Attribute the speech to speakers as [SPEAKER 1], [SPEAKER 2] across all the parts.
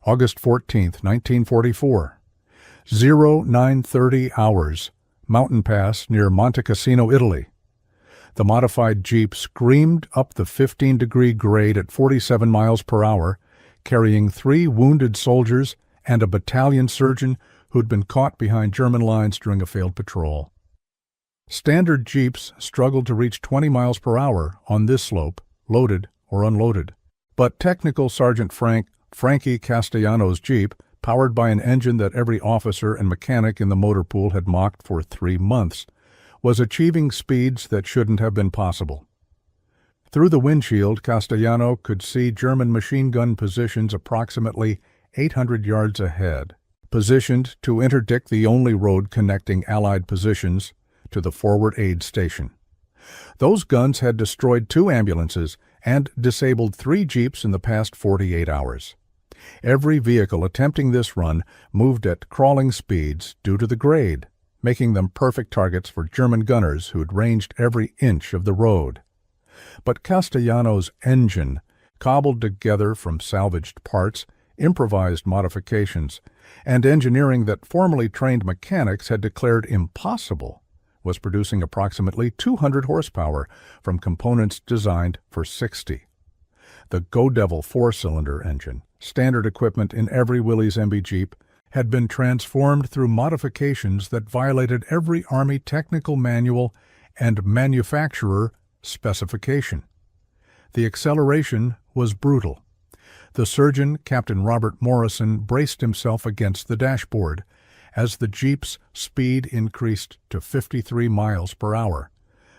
[SPEAKER 1] August 14, 1944. 0930 hours, mountain pass near Monte Cassino, Italy. The modified Jeep screamed up the 15-degree grade at 47 miles per hour, carrying 3 wounded soldiers and a battalion surgeon who'd been caught behind German lines during a failed patrol. Standard Jeeps struggled to reach 20 miles per hour on this slope, loaded or unloaded. But Technical Sergeant Frankie Castellano's Jeep, powered by an engine that every officer and mechanic in the motor pool had mocked for 3 months, was achieving speeds that shouldn't have been possible. Through the windshield, Castellano could see German machine gun positions approximately 800 yards ahead, positioned to interdict the only road connecting Allied positions to the forward aid station. Those guns had destroyed 2 ambulances and disabled 3 Jeeps in the past 48 hours. Every vehicle attempting this run moved at crawling speeds due to the grade, making them perfect targets for German gunners who'd ranged every inch of the road. But Castellano's engine, cobbled together from salvaged parts, improvised modifications, and engineering that formerly trained mechanics had declared impossible, was producing approximately 200 horsepower from components designed for 60. The Go Devil 4-cylinder engine, standard equipment in every Willys MB Jeep, had been transformed through modifications that violated every Army technical manual and manufacturer specification. The acceleration was brutal. The surgeon, Captain Robert Morrison, braced himself against the dashboard as the Jeep's speed increased to 53 miles per hour.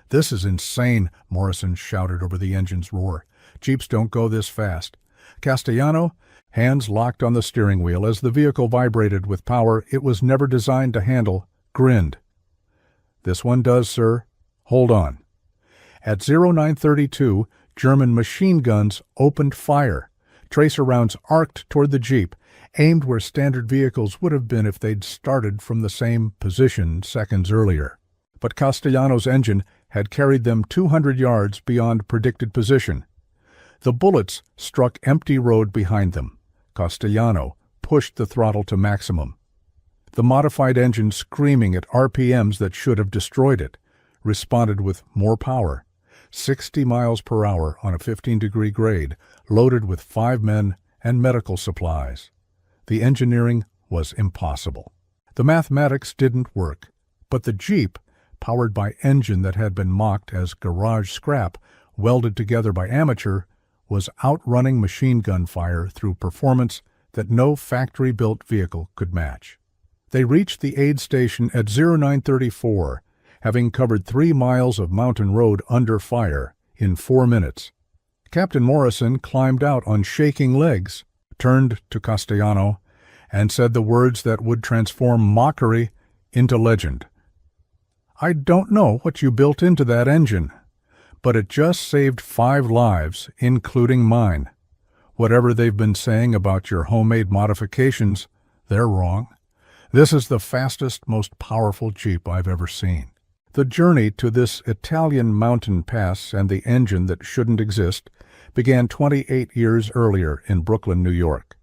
[SPEAKER 1] "This is insane," Morrison shouted over the engine's roar. "Jeeps don't go this fast." Castellano, hands locked on the steering wheel as the vehicle vibrated with power it was never designed to handle, grinned. "This one does, sir. Hold on." At 0932, German machine guns opened fire. Tracer rounds arced toward the Jeep, aimed where standard vehicles would have been if they'd started from the same position seconds earlier. But Castellano's engine had carried them 200 yards beyond predicted position. The bullets struck empty road behind them. Castellano pushed the throttle to maximum. The modified engine, screaming at RPMs that should have destroyed it, responded with more power, 60 miles per hour on a 15-degree grade, loaded with 5 men and medical supplies. The engineering was impossible. The mathematics didn't work, but the Jeep, powered by engine that had been mocked as garage scrap, welded together by amateur, was outrunning machine gun fire through performance that no factory-built vehicle could match. They reached the aid station at 0934, having covered 3 miles of mountain road under fire in 4 minutes. Captain Morrison climbed out on shaking legs, turned to Castellano, and said the words that would transform mockery into legend. "I don't know what you built into that engine, but it just saved 5 lives, including mine. Whatever they've been saying about your homemade modifications, they're wrong. This is the fastest, most powerful Jeep I've ever seen." The journey to this Italian mountain pass and the engine that shouldn't exist began 28 years earlier in Brooklyn, New York.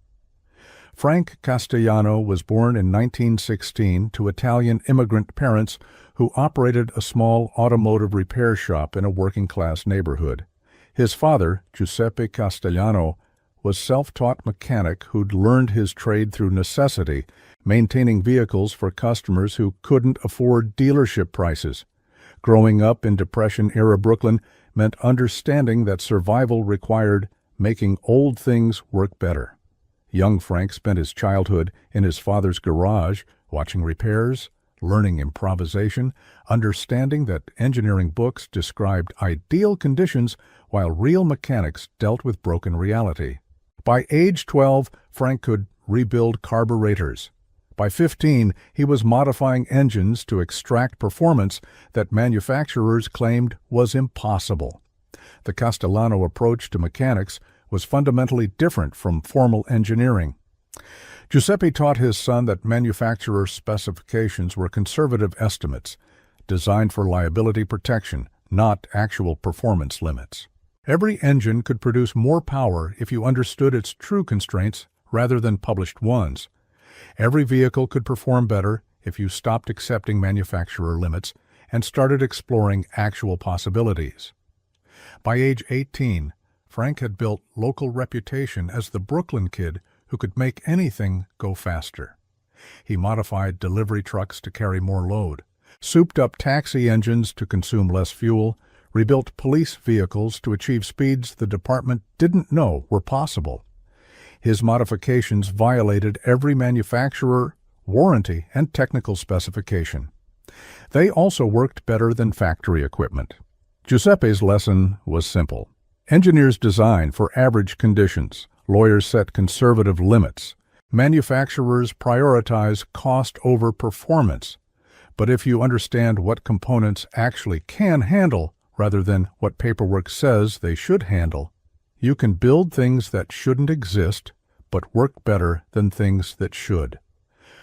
[SPEAKER 1] Frank Castellano was born in 1916 to Italian immigrant parents who operated a small automotive repair shop in a working-class neighborhood. His father, Giuseppe Castellano, was self-taught mechanic who'd learned his trade through necessity, maintaining vehicles for customers who couldn't afford dealership prices. Growing up in Depression-era Brooklyn meant understanding that survival required making old things work better. Young Frank spent his childhood in his father's garage, watching repairs, learning improvisation, understanding that engineering books described ideal conditions while real mechanics dealt with broken reality. By age 12, Frank could rebuild carburetors. By 15, he was modifying engines to extract performance that manufacturers claimed was impossible. The Castellano approach to mechanics was fundamentally different from formal engineering. Giuseppe taught his son that manufacturer specifications were conservative estimates, designed for liability protection, not actual performance limits. Every engine could produce more power if you understood its true constraints rather than published ones. Every vehicle could perform better if you stopped accepting manufacturer limits and started exploring actual possibilities. By age 18, Frank had built local reputation as the Brooklyn kid who could make anything go faster. He modified delivery trucks to carry more load, souped up taxi engines to consume less fuel, rebuilt police vehicles to achieve speeds the department didn't know were possible. His modifications violated every manufacturer, warranty, and technical specification. They also worked better than factory equipment. Giuseppe's lesson was simple. Engineers design for average conditions. Lawyers set conservative limits. Manufacturers prioritize cost over performance. But if you understand what components actually can handle, rather than what paperwork says they should handle, you can build things that shouldn't exist, but work better than things that should.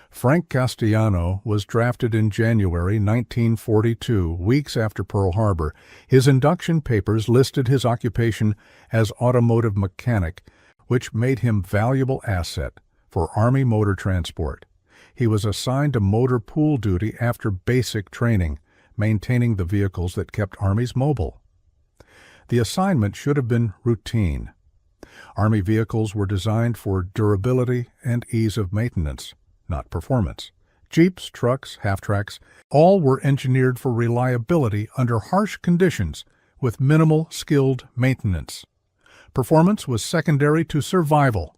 [SPEAKER 1] Frank Castellano was drafted in January 1942, weeks after Pearl Harbor. His induction papers listed his occupation as automotive mechanic, which made him valuable asset for Army motor transport. He was assigned to motor pool duty after basic training, maintaining the vehicles that kept armies mobile. The assignment should have been routine. Army vehicles were designed for durability and ease of maintenance, not performance. Jeeps, trucks, half-tracks, all were engineered for reliability under harsh conditions with minimal skilled maintenance. Performance was secondary to survival.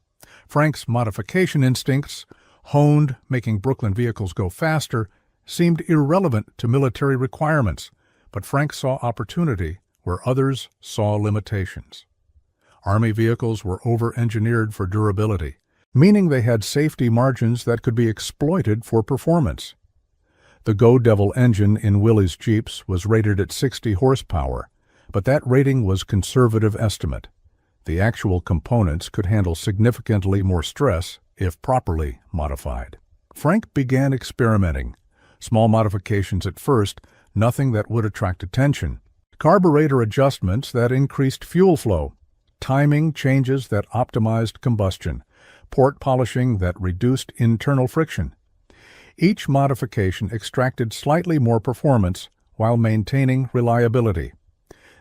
[SPEAKER 1] Frank's modification instincts, honed making Brooklyn vehicles go faster, seemed irrelevant to military requirements, but Frank saw opportunity where others saw limitations. Army vehicles were over-engineered for durability, meaning they had safety margins that could be exploited for performance. The Go Devil engine in Willys Jeeps was rated at 60 horsepower, but that rating was conservative estimate. The actual components could handle significantly more stress if properly modified. Frank began experimenting. Small modifications at first, nothing that would attract attention. Carburetor adjustments that increased fuel flow, timing changes that optimized combustion, port polishing that reduced internal friction. Each modification extracted slightly more performance while maintaining reliability.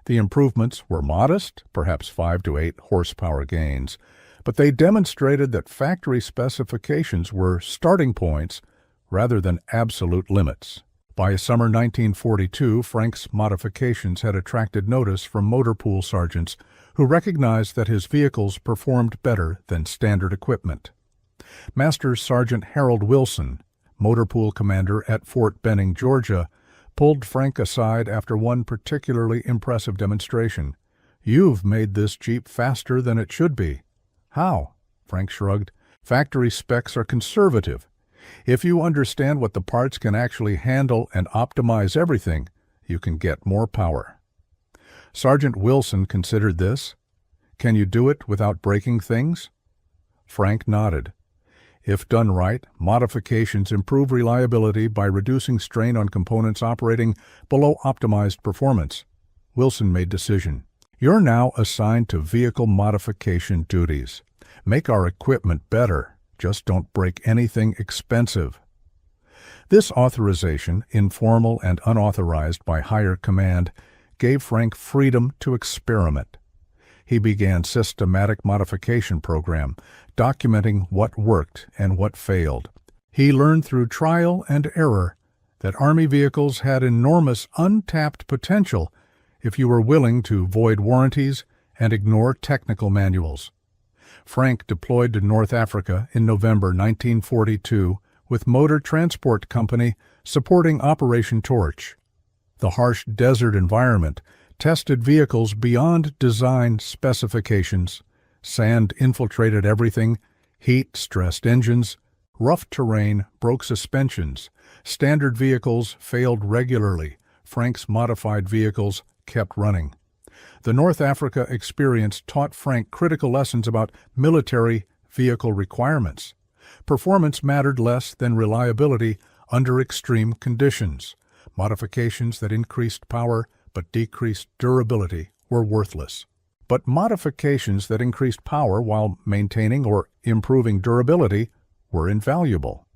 [SPEAKER 1] The improvements were modest, perhaps 5 to 8 horsepower gains, but they demonstrated that factory specifications were starting points rather than absolute limits. By summer 1942, Frank's modifications had attracted notice from motor pool sergeants who recognized that his vehicles performed better than standard equipment. Master Sergeant Harold Wilson, motor pool commander at Fort Benning, Georgia, pulled Frank aside after one particularly impressive demonstration. "You've made this Jeep faster than it should be." "How?" Frank shrugged. "Factory specs are conservative. If you understand what the parts can actually handle and optimize everything, you can get more power." Sergeant Wilson considered this. "Can you do it without breaking things?" Frank nodded. If done right, modifications improve reliability by reducing strain on components operating below optimized performance. Wilson made decision. "You're now assigned to vehicle modification duties. Make our equipment better. Just don't break anything expensive." This authorization, informal and unauthorized by higher command, gave Frank freedom to experiment. He began systematic modification program, documenting what worked and what failed. He learned through trial and error that Army vehicles had enormous untapped potential if you were willing to void warranties and ignore technical manuals. Frank deployed to North Africa in November 1942 with Motor Transport Company supporting Operation Torch. The harsh desert environment tested vehicles beyond design specifications. Sand infiltrated everything, heat stressed engines, rough terrain broke suspensions, standard vehicles failed regularly, Frank's modified vehicles kept running. The North Africa experience taught Frank critical lessons about military vehicle requirements. Performance mattered less than reliability under extreme conditions. Modifications that increased power but decreased durability were worthless. But modifications that increased power while maintaining or improving durability were invaluable.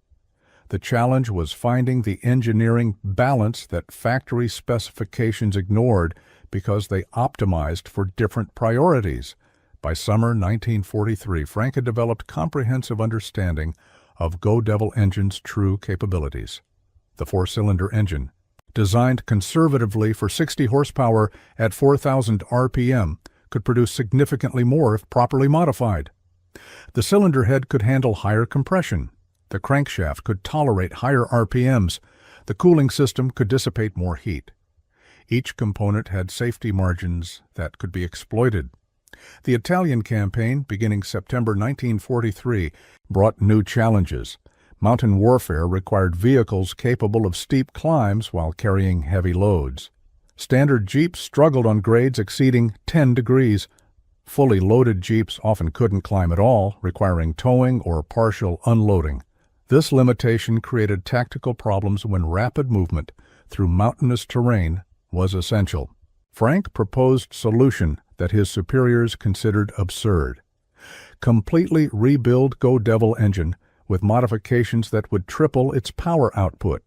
[SPEAKER 1] The challenge was finding the engineering balance that factory specifications ignored because they optimized for different priorities. By summer 1943, Frank had developed comprehensive understanding of Go Devil engine's true capabilities. The four-cylinder engine, designed conservatively for 60 horsepower at 4,000 RPM, could produce significantly more if properly modified. The cylinder head could handle higher compression. The crankshaft could tolerate higher RPMs. The cooling system could dissipate more heat. Each component had safety margins that could be exploited. The Italian campaign, beginning September 1943, brought new challenges. Mountain warfare required vehicles capable of steep climbs while carrying heavy loads. Standard Jeeps struggled on grades exceeding 10 degrees. Fully loaded Jeeps often couldn't climb at all, requiring towing or partial unloading. This limitation created tactical problems when rapid movement through mountainous terrain was essential. Frank proposed a solution that his superiors considered absurd. Completely rebuild Go Devil engine with modifications that would triple its power output.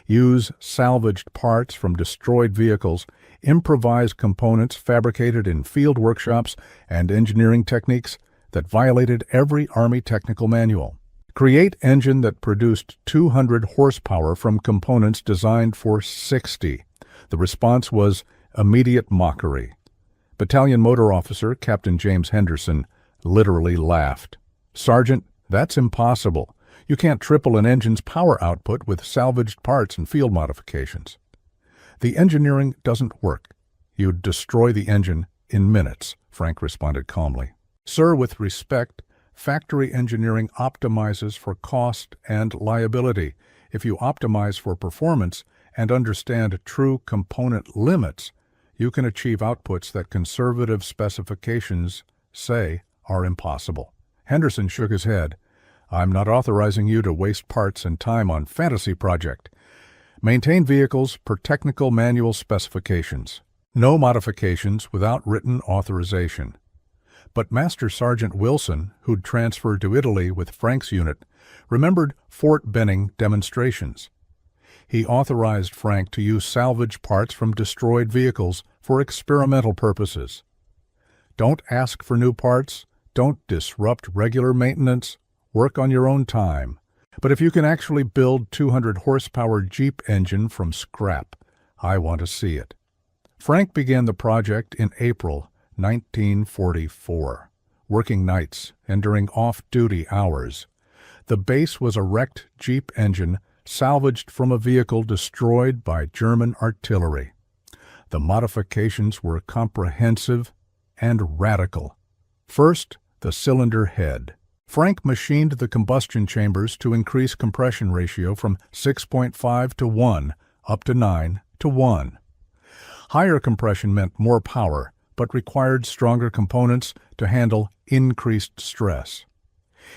[SPEAKER 1] Use salvaged parts from destroyed vehicles, improvise components fabricated in field workshops, and engineering techniques that violated every Army technical manual. Create engine that produced 200 horsepower from components designed for 60. The response was immediate mockery. Battalion Motor Officer Captain James Henderson literally laughed. "Sergeant, that's impossible. You can't triple an engine's power output with salvaged parts and field modifications. The engineering doesn't work. You'd destroy the engine in minutes," Frank responded calmly. "Sir, with respect, factory engineering optimizes for cost and liability. If you optimize for performance and understand true component limits, you can achieve outputs that conservative specifications say are impossible." Henderson shook his head. "I'm not authorizing you to waste parts and time on fantasy project. Maintain vehicles per technical manual specifications. No modifications without written authorization." But Master Sergeant Wilson, who'd transferred to Italy with Frank's unit, remembered Fort Benning demonstrations. He authorized Frank to use salvage parts from destroyed vehicles for experimental purposes. "Don't ask for new parts. Don't disrupt regular maintenance. Work on your own time. But if you can actually build 200 horsepower Jeep engine from scrap, I want to see it." Frank began the project in April 1944, working nights and during off-duty hours. The base was a wrecked Jeep engine salvaged from a vehicle destroyed by German artillery. The modifications were comprehensive and radical. First, the cylinder head. Frank machined the combustion chambers to increase compression ratio from 6.5 to 1 up to 9 to 1. Higher compression meant more power, but required stronger components to handle increased stress.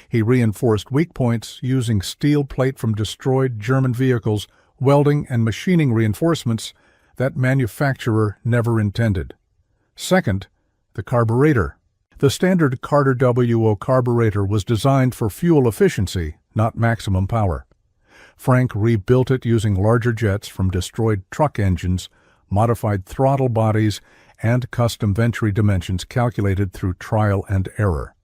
[SPEAKER 1] He reinforced weak points using steel plate from destroyed German vehicles, welding and machining reinforcements that manufacturer never intended. Second, the carburetor. The standard Carter WO carburetor was designed for fuel efficiency, not maximum power. Frank rebuilt it using larger jets from destroyed truck engines, modified throttle bodies, and custom venturi dimensions calculated through trial and error.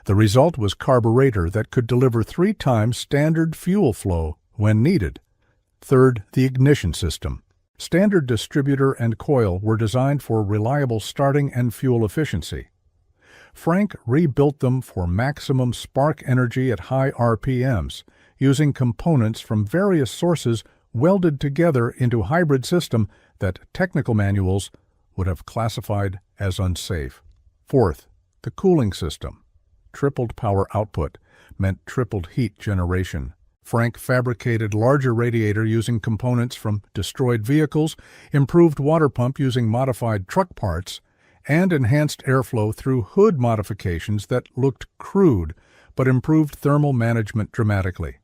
[SPEAKER 1] The result was carburetor that could deliver 3 times standard fuel flow when needed. Third, the ignition system. Standard distributor and coil were designed for reliable starting and fuel efficiency. Frank rebuilt them for maximum spark energy at high RPMs, using components from various sources welded together into a hybrid system that technical manuals would have classified as unsafe. Fourth, the cooling system. Tripled power output meant tripled heat generation. Frank fabricated larger radiator using components from destroyed vehicles, improved water pump using modified truck parts, and enhanced airflow through hood modifications that looked crude but improved thermal management dramatically.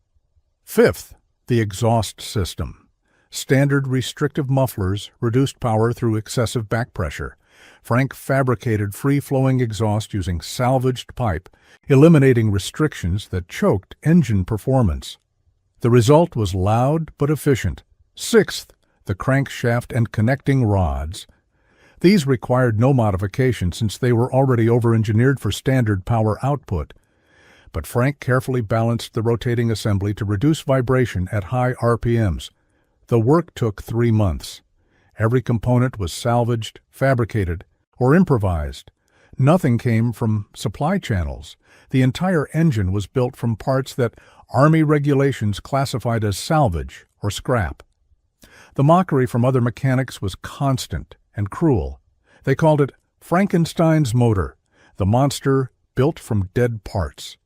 [SPEAKER 1] Fifth, the exhaust system. Standard restrictive mufflers reduced power through excessive back pressure, Frank fabricated free-flowing exhaust using salvaged pipe, eliminating restrictions that choked engine performance. The result was loud but efficient. Sixth, the crankshaft and connecting rods. These required no modification since they were already over-engineered for standard power output. But Frank carefully balanced the rotating assembly to reduce vibration at high RPMs. The work took 3 months. Every component was salvaged, fabricated, or improvised. Nothing came from supply channels. The entire engine was built from parts that Army regulations classified as salvage or scrap. The mockery from other mechanics was constant and cruel. They called it Frankenstein's motor, the monster built from dead parts.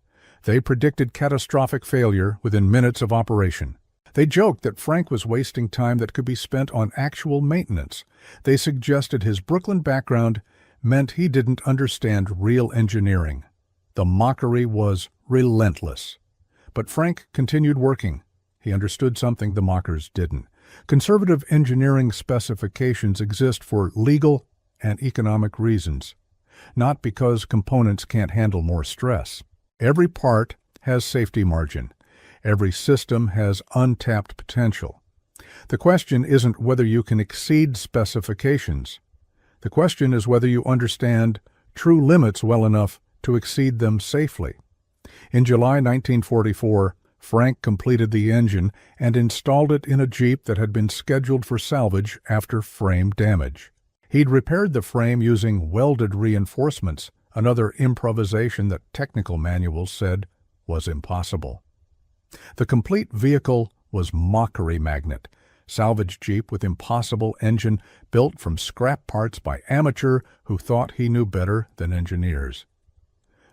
[SPEAKER 1] They predicted catastrophic failure within minutes of operation. They joked that Frank was wasting time that could be spent on actual maintenance. They suggested his Brooklyn background meant he didn't understand real engineering. The mockery was relentless. But Frank continued working. He understood something the mockers didn't. Conservative engineering specifications exist for legal and economic reasons, not because components can't handle more stress. Every part has safety margin. Every system has untapped potential. The question isn't whether you can exceed specifications. The question is whether you understand true limits well enough to exceed them safely. In July 1944, Frank completed the engine and installed it in a Jeep that had been scheduled for salvage after frame damage. He'd repaired the frame using welded reinforcements, another improvisation that technical manuals said was impossible. The complete vehicle was Mockery Magnet, salvage Jeep with impossible engine built from scrap parts by amateur who thought he knew better than engineers.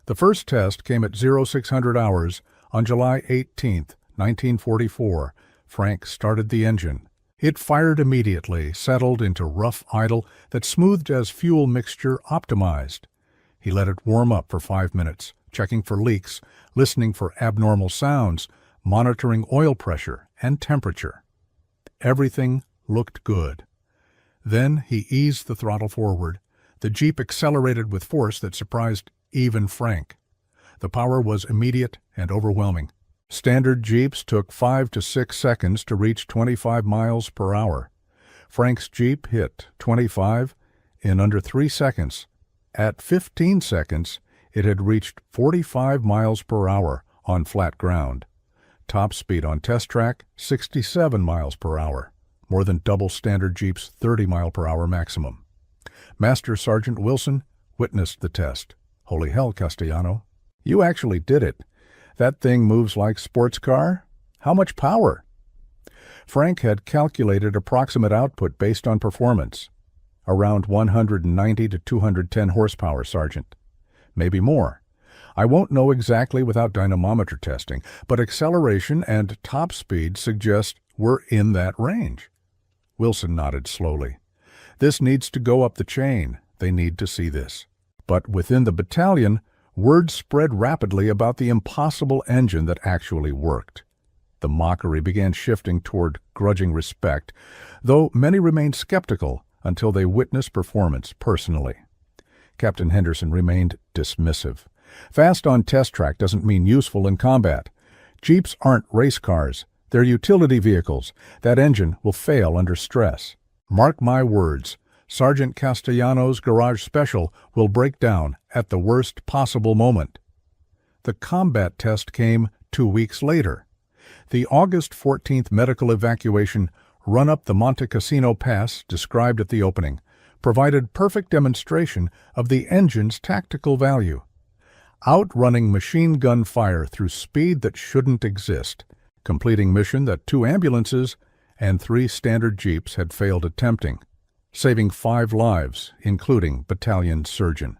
[SPEAKER 1] The first test came at 0600 hours on July 18, 1944. Frank started the engine. It fired immediately, settled into rough idle that smoothed as fuel mixture optimized. He let it warm up for 5 minutes, checking for leaks, listening for abnormal sounds, monitoring oil pressure and temperature. Everything looked good. Then he eased the throttle forward. The Jeep accelerated with force that surprised even Frank. The power was immediate and overwhelming. Standard Jeeps took 5 to 6 seconds to reach 25 miles per hour. Frank's Jeep hit 25 in under 3 seconds. At 15 seconds, it had reached 45 miles per hour on flat ground. Top speed on test track, 67 miles per hour, more than double Standard Jeep's 30-mile-per-hour maximum. Master Sergeant Wilson witnessed the test. Holy hell, Castellano. You actually did it. That thing moves like sports car? How much power? Frank had calculated approximate output based on performance. Around 190 to 210 horsepower, Sergeant. Maybe more. I won't know exactly without dynamometer testing, but acceleration and top speed suggest we're in that range. Wilson nodded slowly. This needs to go up the chain. They need to see this. But within the battalion, word spread rapidly about the impossible engine that actually worked. The mockery began shifting toward grudging respect, though many remained skeptical until they witnessed performance personally. Captain Henderson remained dismissive. Fast on test track doesn't mean useful in combat. Jeeps aren't race cars. They're utility vehicles. That engine will fail under stress. Mark my words, Sergeant Castellano's Garage Special will break down at the worst possible moment. The combat test came 2 weeks later. The August 14th medical evacuation run up the Monte Cassino Pass, described at the opening, provided perfect demonstration of the engine's tactical value. Outrunning machine gun fire through speed that shouldn't exist, completing mission that 2 ambulances and 3 standard Jeeps had failed attempting, saving 5 lives, including battalion surgeon.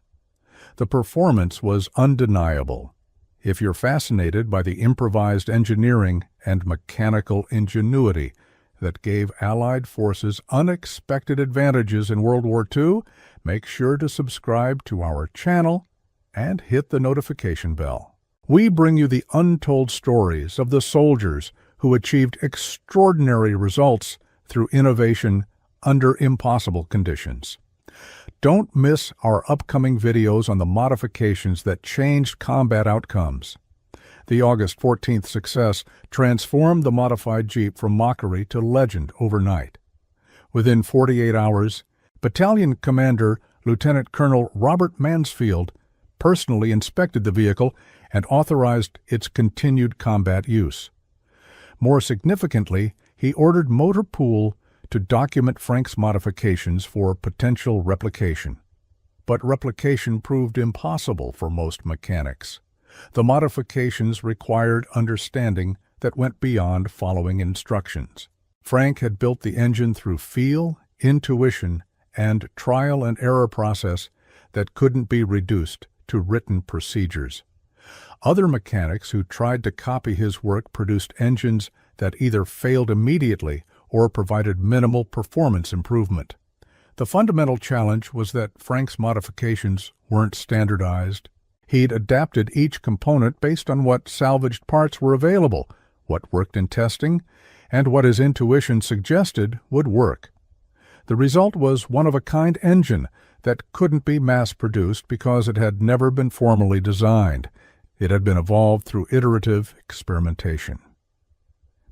[SPEAKER 1] The performance was undeniable. If you're fascinated by the improvised engineering and mechanical ingenuity that gave Allied forces unexpected advantages in World War II, make sure to subscribe to our channel and hit the notification bell. We bring you the untold stories of the soldiers who achieved extraordinary results through innovation under impossible conditions. Don't miss our upcoming videos on the modifications that changed combat outcomes. The August 14th success transformed the modified Jeep from mockery to legend overnight. Within 48 hours, Battalion Commander Lieutenant Colonel Robert Mansfield personally inspected the vehicle and authorized its continued combat use. More significantly, he ordered Motor Pool to document Frank's modifications for potential replication. But replication proved impossible for most mechanics. The modifications required understanding that went beyond following instructions. Frank had built the engine through feel, intuition, and trial and error process that couldn't be reduced to written procedures. Other mechanics who tried to copy his work produced engines that either failed immediately or provided minimal performance improvement. The fundamental challenge was that Frank's modifications weren't standardized. He'd adapted each component based on what salvaged parts were available, what worked in testing, and what his intuition suggested would work. The result was one-of-a-kind engine that couldn't be mass-produced because it had never been formally designed. It had been evolved through iterative experimentation.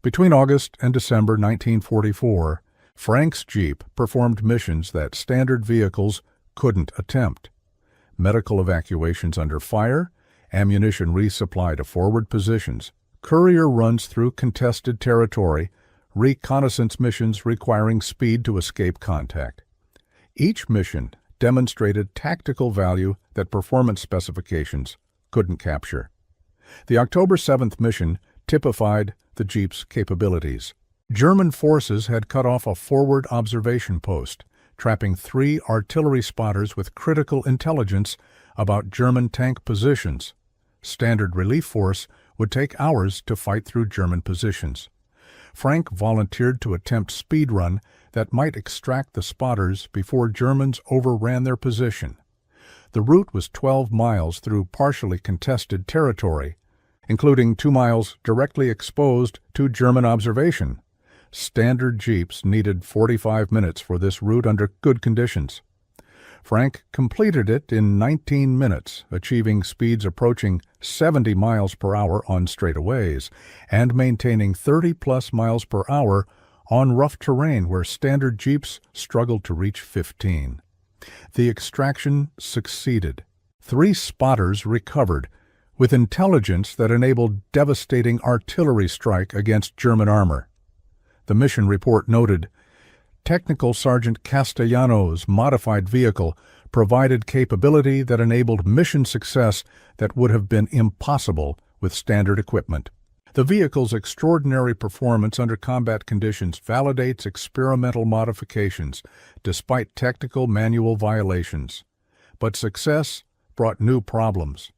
[SPEAKER 1] Between August and December 1944, Frank's Jeep performed missions that standard vehicles couldn't attempt. Medical evacuations under fire, ammunition resupply to forward positions, courier runs through contested territory, reconnaissance missions requiring speed to escape contact. Each mission demonstrated tactical value that performance specifications couldn't capture. The October 7th mission typified the Jeep's capabilities. German forces had cut off a forward observation post, trapping 3 artillery spotters with critical intelligence about German tank positions. Standard relief force would take hours to fight through German positions. Frank volunteered to attempt speed run that might extract the spotters before Germans overran their position. The route was 12 miles through partially contested territory, including 2 miles directly exposed to German observation. Standard Jeeps needed 45 minutes for this route under good conditions. Frank completed it in 19 minutes, achieving speeds approaching 70 miles per hour on straightaways and maintaining 30-plus miles per hour on rough terrain where standard Jeeps struggled to reach 15. The extraction succeeded. 3 spotters recovered, with intelligence that enabled devastating artillery strike against German armor. The mission report noted, Technical Sergeant Castellanos' modified vehicle provided capability that enabled mission success that would have been impossible with standard equipment. The vehicle's extraordinary performance under combat conditions validates experimental modifications despite technical manual violations. But success brought new problems.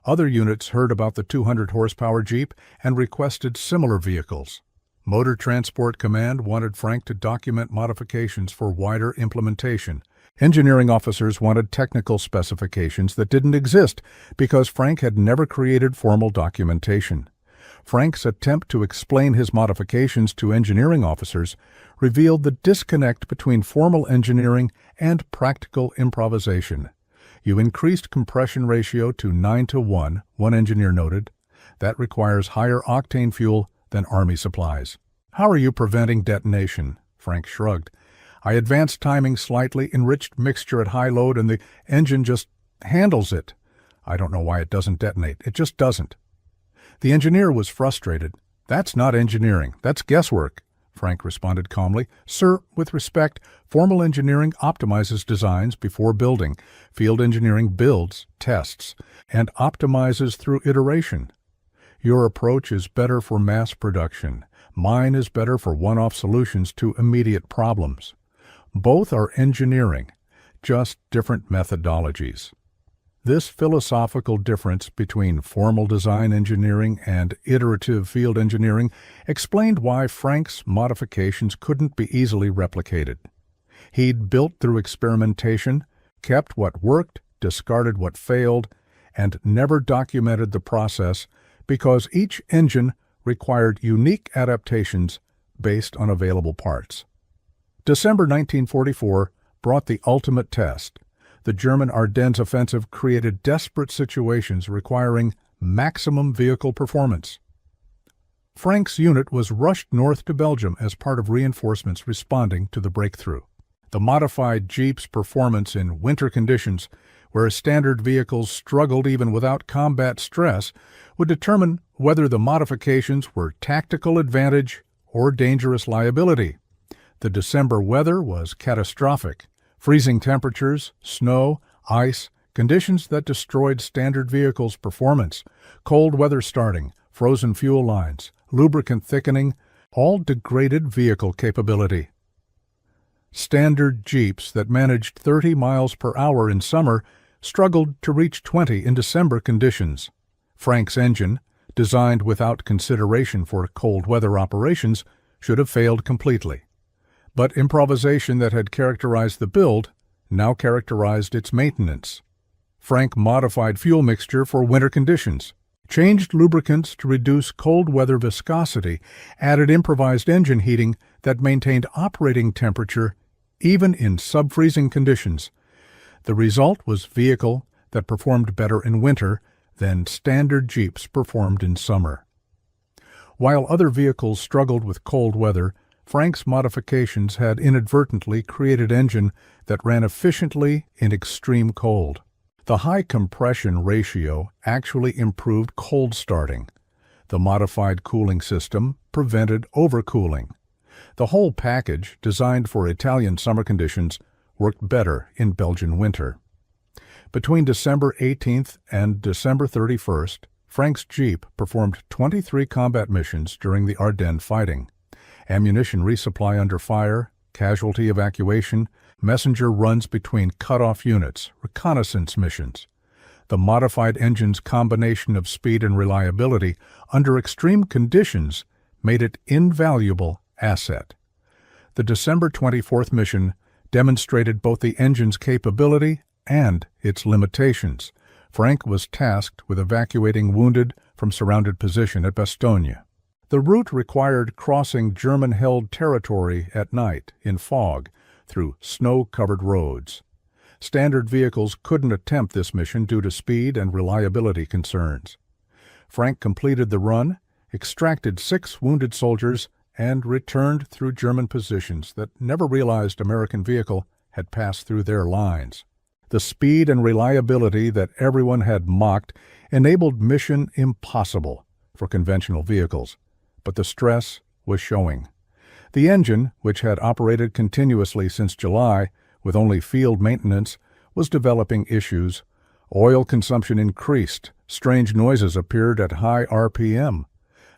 [SPEAKER 1] Other units heard about the 200-horsepower Jeep and requested similar vehicles. Motor Transport Command wanted Frank to document modifications for wider implementation. Engineering officers wanted technical specifications that didn't exist because Frank had never created formal documentation. Frank's attempt to explain his modifications to engineering officers revealed the disconnect between formal engineering and practical improvisation. You increased compression ratio to 9:1, one engineer noted. That requires higher octane fuel than Army supplies. How are you preventing detonation? Frank shrugged. I advanced timing slightly, enriched mixture at high load, and the engine just handles it. I don't know why it doesn't detonate. It just doesn't. The engineer was frustrated. That's not engineering. That's guesswork. Frank responded calmly. Sir, with respect, formal engineering optimizes designs before building. Field engineering builds, tests, and optimizes through iteration. Your approach is better for mass production. Mine is better for one-off solutions to immediate problems. Both are engineering, just different methodologies. This philosophical difference between formal design engineering and iterative field engineering explained why Frank's modifications couldn't be easily replicated. He'd built through experimentation, kept what worked, discarded what failed, and never documented the process because each engine required unique adaptations based on available parts. December 1944 brought the ultimate test. The German Ardennes offensive created desperate situations requiring maximum vehicle performance. Frank's unit was rushed north to Belgium as part of reinforcements responding to the breakthrough. The modified Jeep's performance in winter conditions, where standard vehicles struggled even without combat stress, would determine whether the modifications were tactical advantage or dangerous liability. The December weather was catastrophic. Freezing temperatures, snow, ice, conditions that destroyed standard vehicles' performance, cold weather starting, frozen fuel lines, lubricant thickening, all degraded vehicle capability. Standard Jeeps that managed 30 miles per hour in summer struggled to reach 20 in December conditions. Frank's engine, designed without consideration for cold weather operations, should have failed completely. But improvisation that had characterized the build now characterized its maintenance. Frank modified fuel mixture for winter conditions, changed lubricants to reduce cold weather viscosity, added improvised engine heating that maintained operating temperature even in sub-freezing conditions. The result was vehicle that performed better in winter than standard Jeeps performed in summer. While other vehicles struggled with cold weather, Frank's modifications had inadvertently created an engine that ran efficiently in extreme cold. The high compression ratio actually improved cold starting. The modified cooling system prevented overcooling. The whole package, designed for Italian summer conditions, worked better in Belgian winter. Between December 18th and December 31st, Frank's Jeep performed 23 combat missions during the Ardennes fighting. Ammunition resupply under fire, casualty evacuation, messenger runs between cut-off units, reconnaissance missions. The modified engine's combination of speed and reliability under extreme conditions made it invaluable asset. The December 24th mission demonstrated both the engine's capability and its limitations. Frank was tasked with evacuating wounded from surrounded position at Bastogne. The route required crossing German-held territory at night in fog through snow-covered roads. Standard vehicles couldn't attempt this mission due to speed and reliability concerns. Frank completed the run, extracted 6 wounded soldiers, and returned through German positions that never realized American vehicle had passed through their lines. The speed and reliability that everyone had mocked enabled mission impossible for conventional vehicles, but the stress was showing. The engine, which had operated continuously since July with only field maintenance, was developing issues. Oil consumption increased, strange noises appeared at high RPM.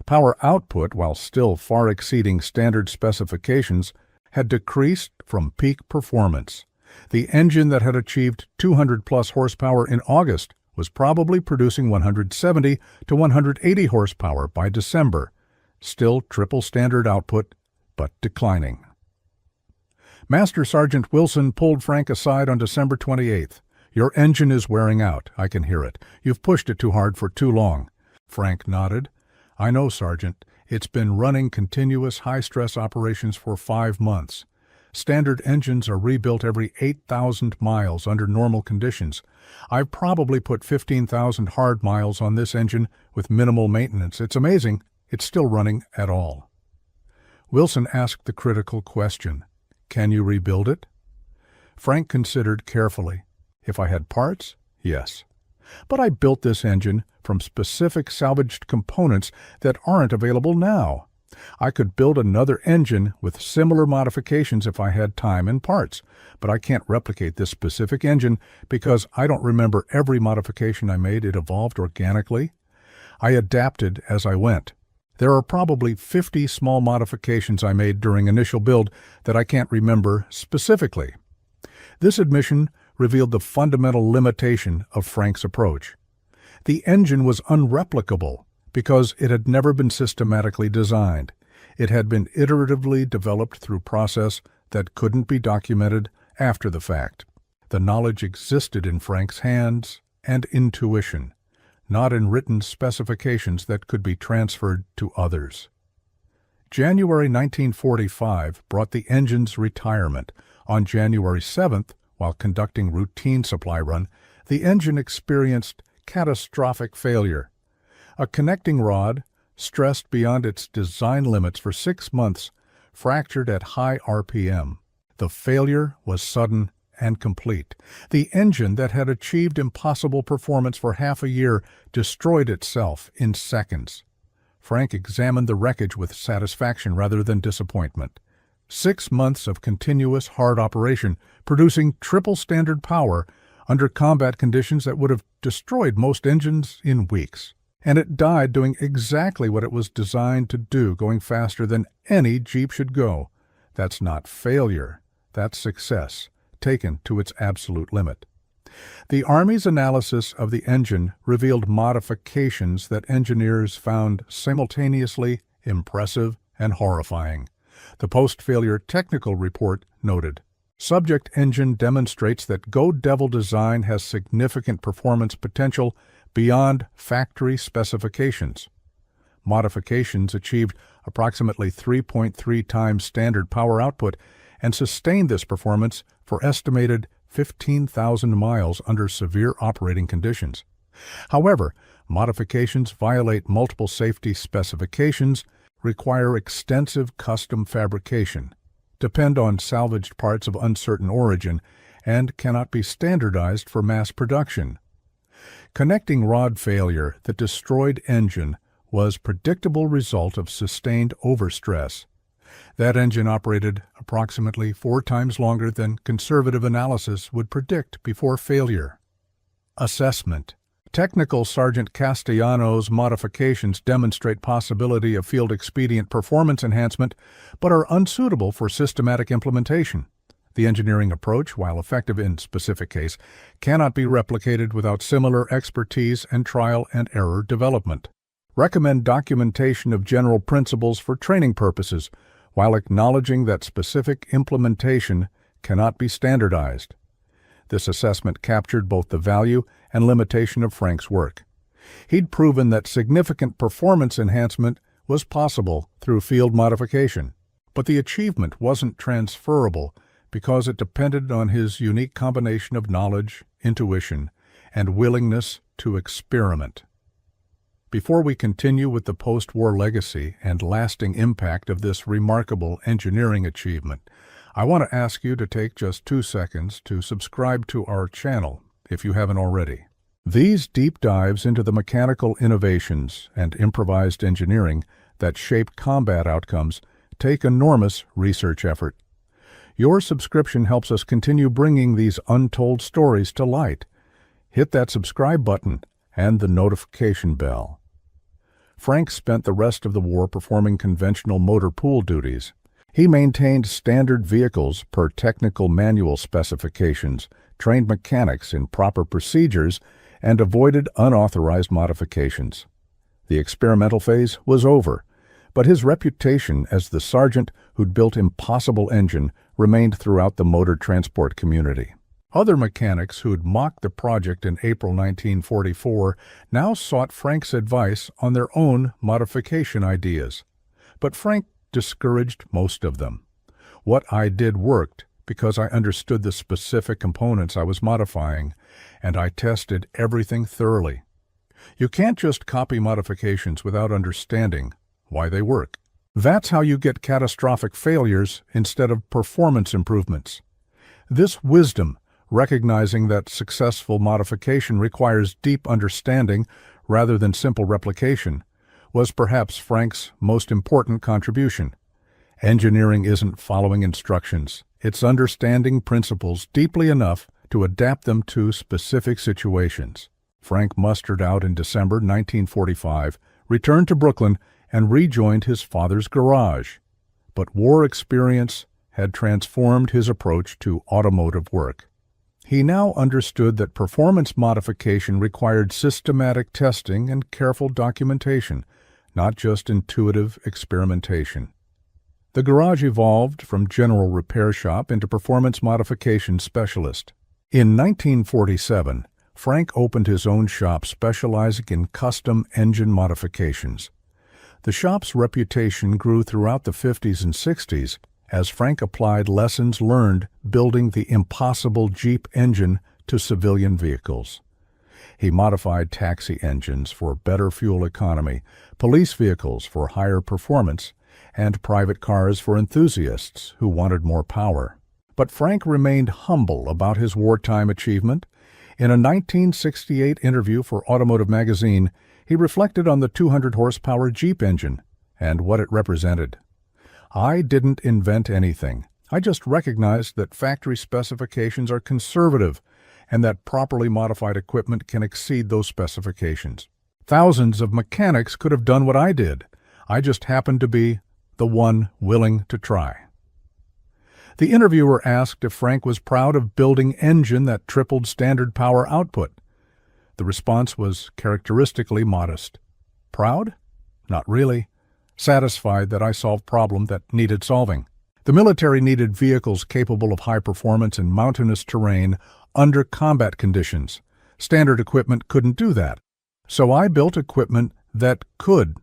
[SPEAKER 1] Power output, while still far exceeding standard specifications, had decreased from peak performance. The engine that had achieved 200-plus horsepower in August was probably producing 170 to 180 horsepower by December, still triple standard output, but declining. Master Sergeant Wilson pulled Frank aside on December 28th. "Your engine is wearing out. I can hear it. You've pushed it too hard for too long." Frank nodded. "I know, Sergeant. It's been running continuous high-stress operations for 5 months. Standard engines are rebuilt every 8,000 miles under normal conditions. I've probably put 15,000 hard miles on this engine with minimal maintenance. It's amazing it's still running at all." Wilson asked the critical question, "Can you rebuild it?" Frank considered carefully. "If I had parts, yes. But I built this engine from specific salvaged components that aren't available now. I could build another engine with similar modifications if I had time and parts, but I can't replicate this specific engine because I don't remember every modification I made. It evolved organically. I adapted as I went. There are probably 50 small modifications I made during initial build that I can't remember specifically." This admission revealed the fundamental limitation of Frank's approach. The engine was unreplicable because it had never been systematically designed. It had been iteratively developed through process that couldn't be documented after the fact. The knowledge existed in Frank's hands and intuition, not in written specifications that could be transferred to others. January 1945 brought the engine's retirement. On January 7th, while conducting routine supply run, the engine experienced catastrophic failure. A connecting rod, stressed beyond its design limits for 6 months, fractured at high RPM. The failure was sudden and complete. The engine that had achieved impossible performance for half a year destroyed itself in seconds. Frank examined the wreckage with satisfaction rather than disappointment. 6 months of continuous hard operation, producing triple standard power under combat conditions that would have destroyed most engines in weeks. And it died doing exactly what it was designed to do, going faster than any Jeep should go. That's not failure, that's success, taken to its absolute limit. The Army's analysis of the engine revealed modifications that engineers found simultaneously impressive and horrifying. The post-failure technical report noted, "Subject engine demonstrates that Go Devil design has significant performance potential beyond factory specifications. Modifications achieved approximately 3.3 times standard power output and sustained this performance for estimated 15,000 miles under severe operating conditions. However, modifications violate multiple safety specifications, require extensive custom fabrication, depend on salvaged parts of uncertain origin, and cannot be standardized for mass production. Connecting rod failure that destroyed engine was predictable result of sustained overstress. That engine operated approximately 4 times longer than conservative analysis would predict before failure." Assessment. Technical Sergeant Castellanos' modifications demonstrate possibility of field-expedient performance enhancement, but are unsuitable for systematic implementation. The engineering approach, while effective in specific case, cannot be replicated without similar expertise and trial and error development. Recommend documentation of general principles for training purposes, while acknowledging that specific implementation cannot be standardized. This assessment captured both the value and limitation of Frank's work. He'd proven that significant performance enhancement was possible through field modification, but the achievement wasn't transferable because it depended on his unique combination of knowledge, intuition, and willingness to experiment. Before we continue with the post-war legacy and lasting impact of this remarkable engineering achievement, I want to ask you to take just 2 seconds to subscribe to our channel if you haven't already. These deep dives into the mechanical innovations and improvised engineering that shaped combat outcomes take enormous research effort. Your subscription helps us continue bringing these untold stories to light. Hit that subscribe button and the notification bell. Frank spent the rest of the war performing conventional motor pool duties. He maintained standard vehicles per technical manual specifications, trained mechanics in proper procedures, and avoided unauthorized modifications. The experimental phase was over, but his reputation as the sergeant who'd built impossible engine remained throughout the motor transport community. Other mechanics who'd mocked the project in April 1944 now sought Frank's advice on their own modification ideas. But Frank discouraged most of them. What I did worked because I understood the specific components I was modifying, and I tested everything thoroughly. You can't just copy modifications without understanding why they work. That's how you get catastrophic failures instead of performance improvements. This wisdom, recognizing that successful modification requires deep understanding rather than simple replication, was perhaps Frank's most important contribution. Engineering isn't following instructions. It's understanding principles deeply enough to adapt them to specific situations. Frank mustered out in December 1945, returned to Brooklyn, and rejoined his father's garage. But war experience had transformed his approach to automotive work. He now understood that performance modification required systematic testing and careful documentation, not just intuitive experimentation. The garage evolved from general repair shop into performance modification specialist. In 1947, Frank opened his own shop specializing in custom engine modifications. The shop's reputation grew throughout the 50s and 60s as Frank applied lessons learned building the impossible Jeep engine to civilian vehicles. He modified taxi engines for better fuel economy, police vehicles for higher performance, and private cars for enthusiasts who wanted more power. But Frank remained humble about his wartime achievement. In a 1968 interview for Automotive Magazine, he reflected on the 200-horsepower Jeep engine and what it represented. "I didn't invent anything. I just recognized that factory specifications are conservative and that properly modified equipment can exceed those specifications. Thousands of mechanics could have done what I did. I just happened to be the one willing to try." The interviewer asked if Frank was proud of building an engine that tripled standard power output. The response was characteristically modest. "Proud? Not really. Satisfied that I solved a problem that needed solving." The military needed vehicles capable of high performance in mountainous terrain under combat conditions. Standard equipment couldn't do that. So I built equipment that could.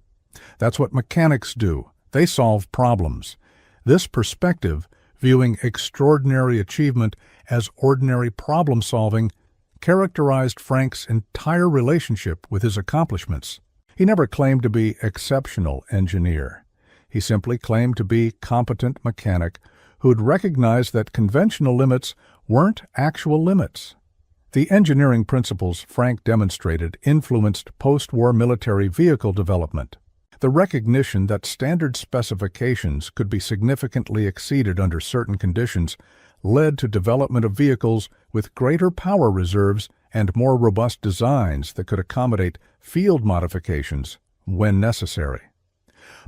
[SPEAKER 1] That's what mechanics do. They solve problems. This perspective, viewing extraordinary achievement as ordinary problem-solving, characterized Frank's entire relationship with his accomplishments. He never claimed to be exceptional engineer. He simply claimed to be competent mechanic who'd recognized that conventional limits weren't actual limits. The engineering principles Frank demonstrated influenced post-war military vehicle development. The recognition that standard specifications could be significantly exceeded under certain conditions led to development of vehicles with greater power reserves and more robust designs that could accommodate field modifications when necessary.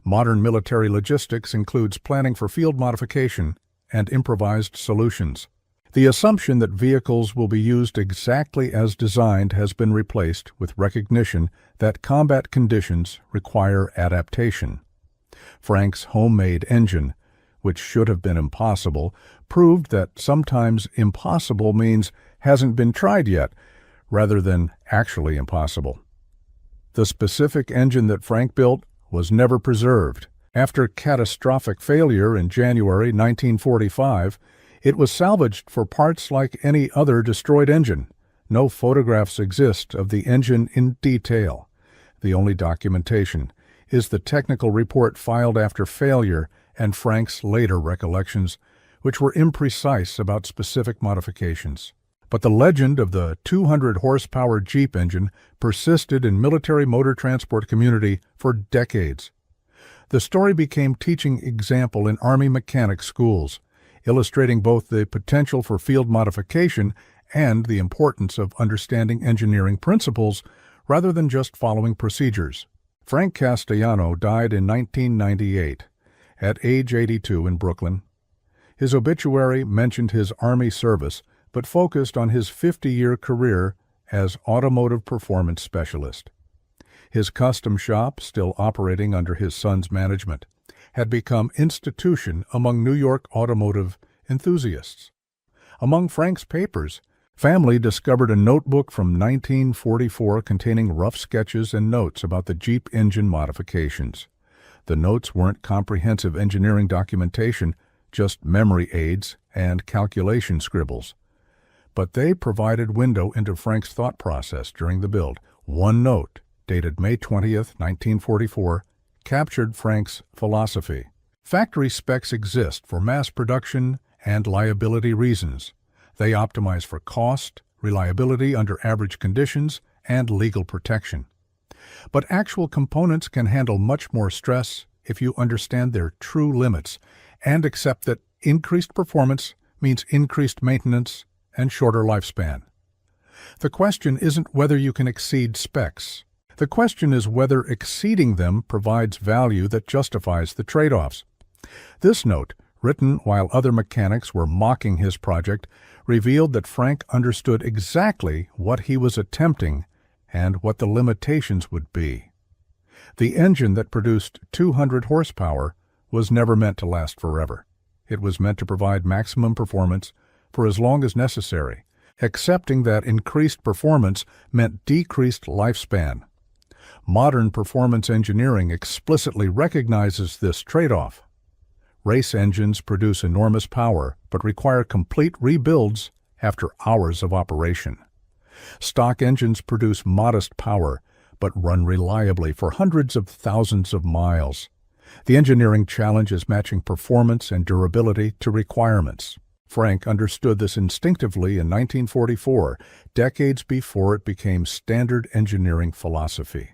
[SPEAKER 1] Modern military logistics includes planning for field modification and improvised solutions. The assumption that vehicles will be used exactly as designed has been replaced with recognition that combat conditions require adaptation. Frank's homemade engine, which should have been impossible, proved that sometimes impossible means hasn't been tried yet, rather than actually impossible. The specific engine that Frank built was never preserved. After catastrophic failure in January 1945, it was salvaged for parts like any other destroyed engine. No photographs exist of the engine in detail. The only documentation is the technical report filed after failure and Frank's later recollections, which were imprecise about specific modifications. But the legend of the 200-horsepower Jeep engine persisted in military motor transport community for decades. The story became teaching example in Army mechanic schools, illustrating both the potential for field modification and the importance of understanding engineering principles rather than just following procedures. Frank Castellano died in 1998, at age 82 in Brooklyn. His obituary mentioned his Army service, but focused on his 50-year career as automotive performance specialist. His custom shop, still operating under his son's management, had become institution among New York automotive enthusiasts. Among Frank's papers, family discovered a notebook from 1944 containing rough sketches and notes about the Jeep engine modifications. The notes weren't comprehensive engineering documentation, just memory aids and calculation scribbles. But they provided window into Frank's thought process during the build. One note, dated May 20th, 1944, captured Frank's philosophy. Factory specs exist for mass production and liability reasons. They optimize for cost, reliability under average conditions, and legal protection. But actual components can handle much more stress if you understand their true limits and accept that increased performance means increased maintenance and shorter lifespan. The question isn't whether you can exceed specs. The question is whether exceeding them provides value that justifies the trade-offs. This note, written while other mechanics were mocking his project, revealed that Frank understood exactly what he was attempting and what the limitations would be. The engine that produced 200 horsepower was never meant to last forever. It was meant to provide maximum performance for as long as necessary, accepting that increased performance meant decreased lifespan. Modern performance engineering explicitly recognizes this trade-off. Race engines produce enormous power, but require complete rebuilds after hours of operation. Stock engines produce modest power, but run reliably for hundreds of thousands of miles. The engineering challenge is matching performance and durability to requirements. Frank understood this instinctively in 1944, decades before it became standard engineering philosophy.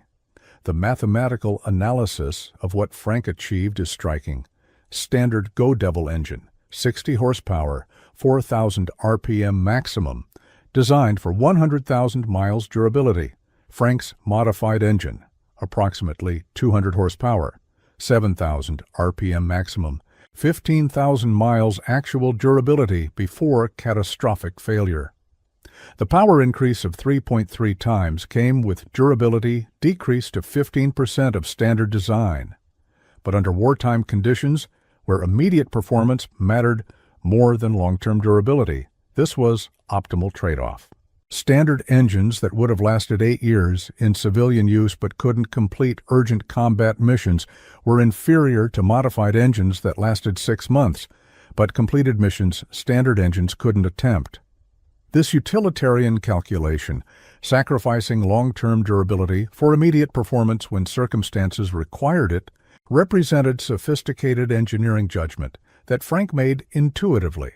[SPEAKER 1] The mathematical analysis of what Frank achieved is striking. Standard Go Devil engine, 60 horsepower, 4,000 RPM maximum, designed for 100,000 miles durability. Frank's modified engine, approximately 200 horsepower, 7,000 RPM maximum, 15,000 miles actual durability before catastrophic failure. The power increase of 3.3 times came with durability decreased to 15% of standard design. But under wartime conditions, where immediate performance mattered more than long-term durability, this was optimal trade-off. Standard engines that would have lasted 8 years in civilian use but couldn't complete urgent combat missions were inferior to modified engines that lasted 6 months, but completed missions standard engines couldn't attempt. This utilitarian calculation, sacrificing long-term durability for immediate performance when circumstances required it, represented sophisticated engineering judgment that Frank made intuitively.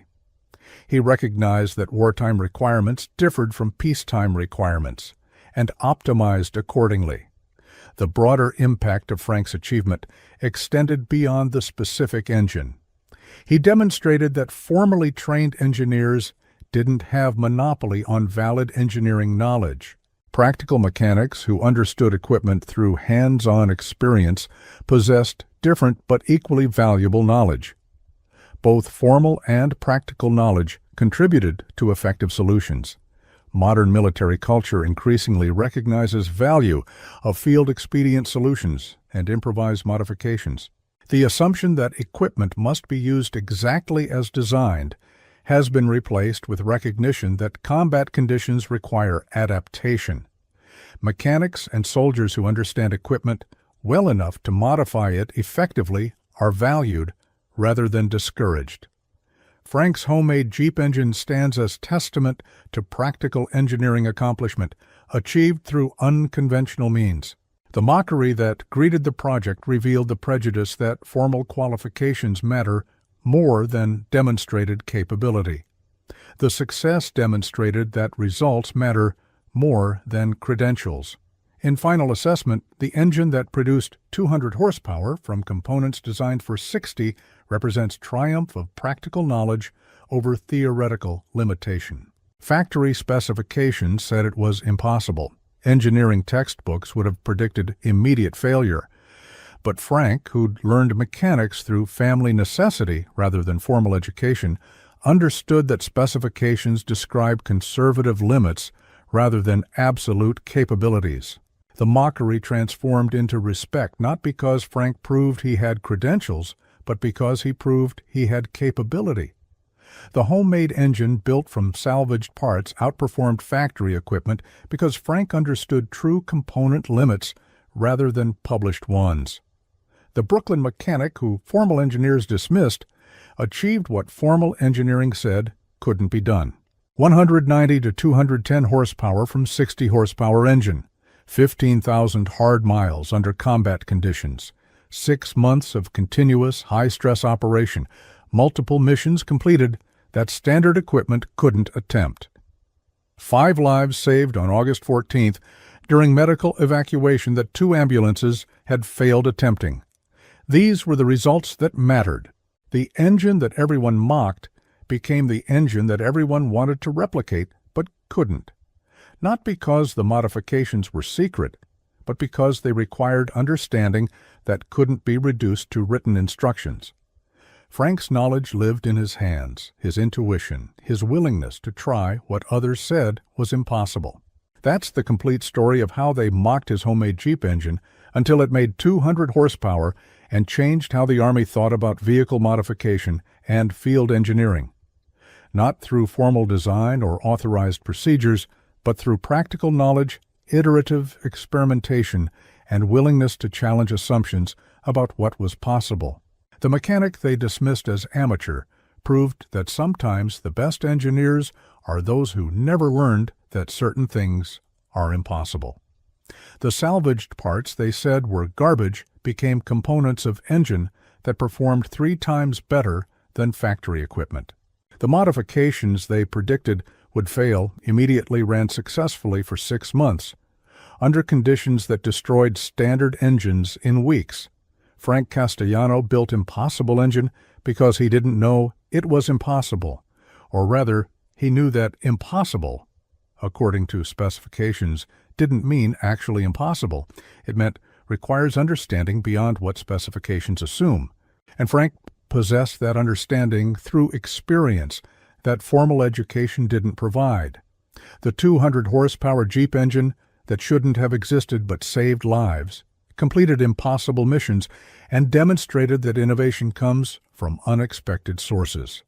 [SPEAKER 1] He recognized that wartime requirements differed from peacetime requirements and optimized accordingly. The broader impact of Frank's achievement extended beyond the specific engine. He demonstrated that formally trained engineers didn't have monopoly on valid engineering knowledge. Practical mechanics who understood equipment through hands-on experience possessed different but equally valuable knowledge. Both formal and practical knowledge contributed to effective solutions. Modern military culture increasingly recognizes value of field expedient solutions and improvised modifications. The assumption that equipment must be used exactly as designed has been replaced with recognition that combat conditions require adaptation. Mechanics and soldiers who understand equipment well enough to modify it effectively are valued rather than discouraged. Frank's homemade Jeep engine stands as testament to practical engineering accomplishment achieved through unconventional means. The mockery that greeted the project revealed the prejudice that formal qualifications matter more than demonstrated capability. The success demonstrated that results matter more than credentials. In final assessment, the engine that produced 200 horsepower from components designed for 60 represents triumph of practical knowledge over theoretical limitation. Factory specifications said it was impossible. Engineering textbooks would have predicted immediate failure. But Frank, who'd learned mechanics through family necessity rather than formal education, understood that specifications describe conservative limits rather than absolute capabilities. The mockery transformed into respect not because Frank proved he had credentials, but because he proved he had capability. The homemade engine built from salvaged parts outperformed factory equipment because Frank understood true component limits rather than published ones. The Brooklyn mechanic, who formal engineers dismissed, achieved what formal engineering said couldn't be done. 190 to 210 horsepower from 60 horsepower engine, 15,000 hard miles under combat conditions, 6 months of continuous high-stress operation, multiple missions completed that standard equipment couldn't attempt. 5 lives saved on August 14th during medical evacuation that 2 ambulances had failed attempting. These were the results that mattered. The engine that everyone mocked became the engine that everyone wanted to replicate but couldn't. Not because the modifications were secret, but because they required understanding that couldn't be reduced to written instructions. Frank's knowledge lived in his hands, his intuition, his willingness to try what others said was impossible. That's the complete story of how they mocked his homemade Jeep engine until it made 200 horsepower and changed how the Army thought about vehicle modification and field engineering. Not through formal design or authorized procedures, but through practical knowledge, iterative experimentation, and willingness to challenge assumptions about what was possible. The mechanic they dismissed as amateur proved that sometimes the best engineers are those who never learned that certain things are impossible. The salvaged parts they said were garbage became components of engine that performed 3 times better than factory equipment. The modifications they predicted would fail immediately ran successfully for 6 months, under conditions that destroyed standard engines in weeks. Frank Castellano built impossible engine because he didn't know it was impossible, or rather, he knew that impossible, according to specifications, didn't mean actually impossible. It meant requires understanding beyond what specifications assume. And Frank possessed that understanding through experience that formal education didn't provide. The 200-horsepower Jeep engine that shouldn't have existed but saved lives completed impossible missions and demonstrated that innovation comes from unexpected sources.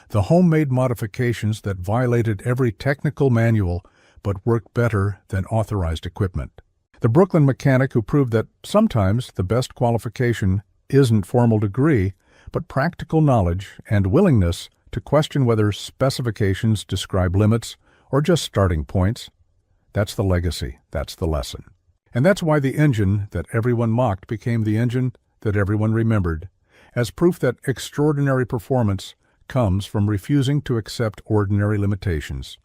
[SPEAKER 1] The homemade modifications that violated every technical manual but worked better than authorized equipment. The Brooklyn mechanic who proved that sometimes the best qualification isn't formal degree, but practical knowledge and willingness to question whether specifications describe limits or just starting points. That's the legacy, that's the lesson. And that's why the engine that everyone mocked became the engine that everyone remembered, as proof that extraordinary performance comes from refusing to accept ordinary limitations.